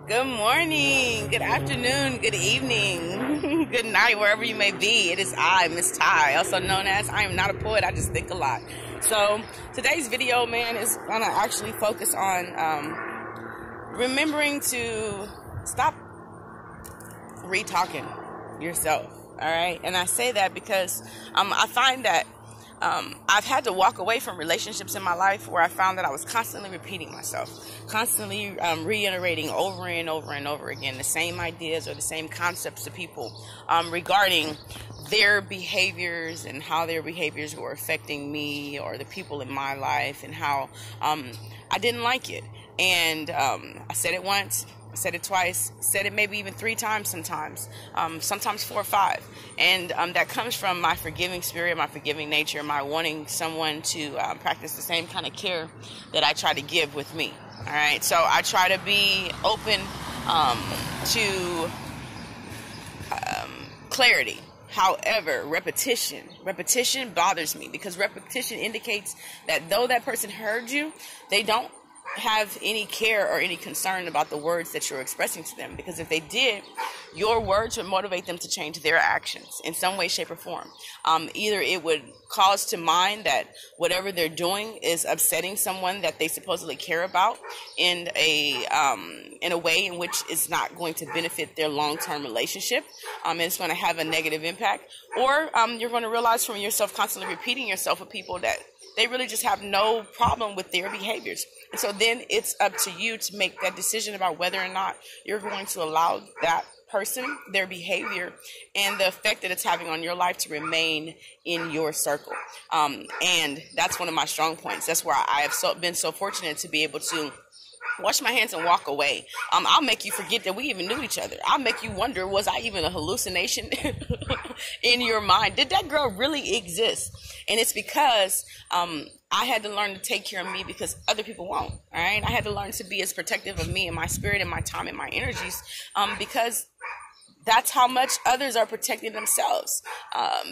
Good morning, good afternoon, good evening, good night, wherever you may be. It is I, Miss Ty, also known as I am not a poet, I just think a lot. So today's video, man, is going to actually focus on remembering to stop re-talking yourself, all right? And I say that because I find that I've had to walk away from relationships in my life where I found that I was constantly repeating myself, constantly reiterating over and over and over again the same ideas or the same concepts to people regarding their behaviors and how their behaviors were affecting me or the people in my life, and how I didn't like it. And I said it once, said it twice, said it maybe even 3 times sometimes 4 or 5. And that comes from my forgiving spirit, my forgiving nature, my wanting someone to practice the same kind of care that I try to give with me. All right, so I try to be open to clarity. However, repetition bothers me, because repetition indicates that though that person heard you, they don't have any care or any concern about the words that you're expressing to them, because if they did, your words would motivate them to change their actions in some way, shape, or form. Either it would cause to mind that whatever they're doing is upsetting someone that they supposedly care about in a way in which it's not going to benefit their long-term relationship, and it's going to have a negative impact, or you're going to realize from yourself constantly repeating yourself with people that they really just have no problem with their behaviors. And so then it's up to you to make that decision about whether or not you're going to allow that person, their behavior, and the effect that it's having on your life to remain in your circle. And that's one of my strong points. That's where I have been so fortunate to be able to wash my hands and walk away. I'll make you forget that we even knew each other. I'll make you wonder, was I even a hallucination in your mind? Did that girl really exist? And it's because I had to learn to take care of me, because other people won't. All right, I had to learn to be as protective of me and my spirit and my time and my energies, because that's how much others are protecting themselves.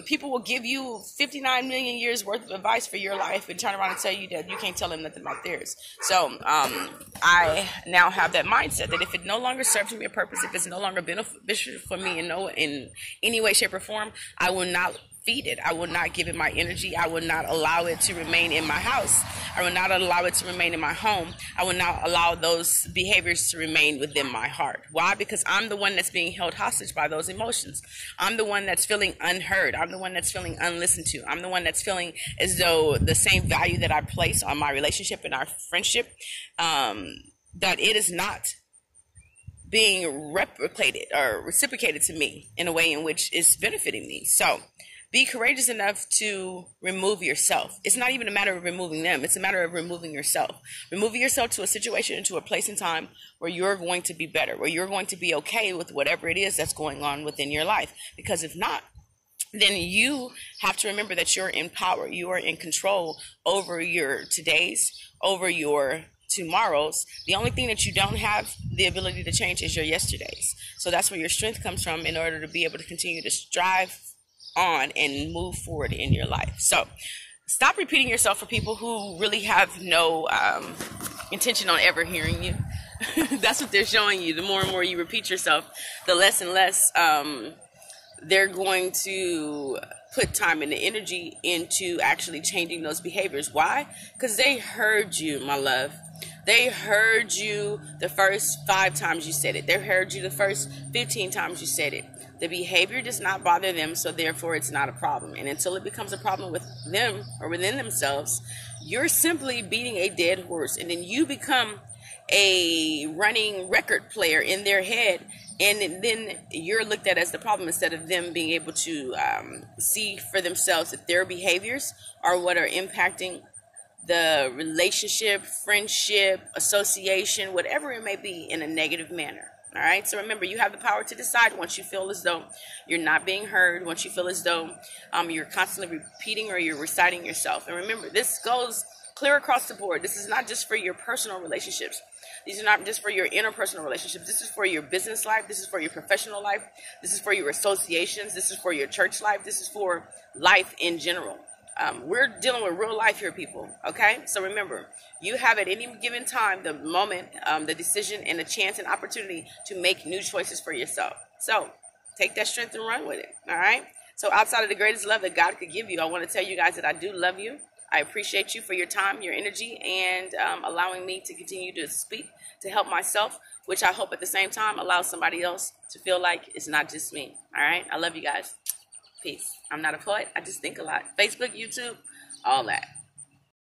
People will give you 59 million years worth of advice for your life and turn around and tell you that you can't tell them nothing about theirs. So I now have that mindset that if it no longer serves me a purpose, if it's no longer beneficial for me in any way, shape, or form, I will not feed it. I will not give it my energy. I will not allow it to remain in my house. I will not allow it to remain in my home. I will not allow those behaviors to remain within my heart. Why? Because I'm the one that's being held hostage by those emotions. I'm the one that's feeling unheard. I'm the one that's feeling unlistened to. I'm the one that's feeling as though the same value that I place on my relationship and our friendship, that it is not being replicated or reciprocated to me in a way in which is benefiting me. So be courageous enough to remove yourself. It's not even a matter of removing them. It's a matter of removing yourself. Removing yourself to a situation and to a place in time where you're going to be better, where you're going to be okay with whatever it is that's going on within your life. Because if not, then you have to remember that you're in power. You are in control over your todays, over your tomorrows. The only thing that you don't have the ability to change is your yesterdays. So that's where your strength comes from in order to be able to continue to strive on and move forward in your life. So stop repeating yourself for people who really have no intention on ever hearing you. That's what they're showing you. The more and more you repeat yourself, the less and less they're going to put time and the energy into actually changing those behaviors. Why? Because they heard you, my love. They heard you the first 5 times you said it. They heard you the first 15 times you said it. The behavior does not bother them, so therefore it's not a problem. And until it becomes a problem with them or within themselves, you're simply beating a dead horse. And then you become a running record player in their head. And then you're looked at as the problem instead of them being able to see for themselves that their behaviors are what are impacting the relationship, friendship, association, whatever it may be, in a negative manner. All right. So remember, you have the power to decide once you feel as though you're not being heard, once you feel as though you're constantly repeating or you're reciting yourself. And remember, this goes clear across the board. This is not just for your personal relationships. These are not just for your interpersonal relationships. This is for your business life. This is for your professional life. This is for your associations. This is for your church life. This is for life in general. We're dealing with real life here, people. Okay, so remember, you have at any given time the moment, the decision, and the chance and opportunity to make new choices for yourself. So take that strength and run with it. All right. So outside of the greatest love that God could give you, I want to tell you guys that I do love you. I appreciate you for your time, your energy, and allowing me to continue to speak to help myself, which I hope at the same time allows somebody else to feel like it's not just me. All right. I love you guys. Peace. I'm not a poet. I just think a lot. Facebook, YouTube, all that.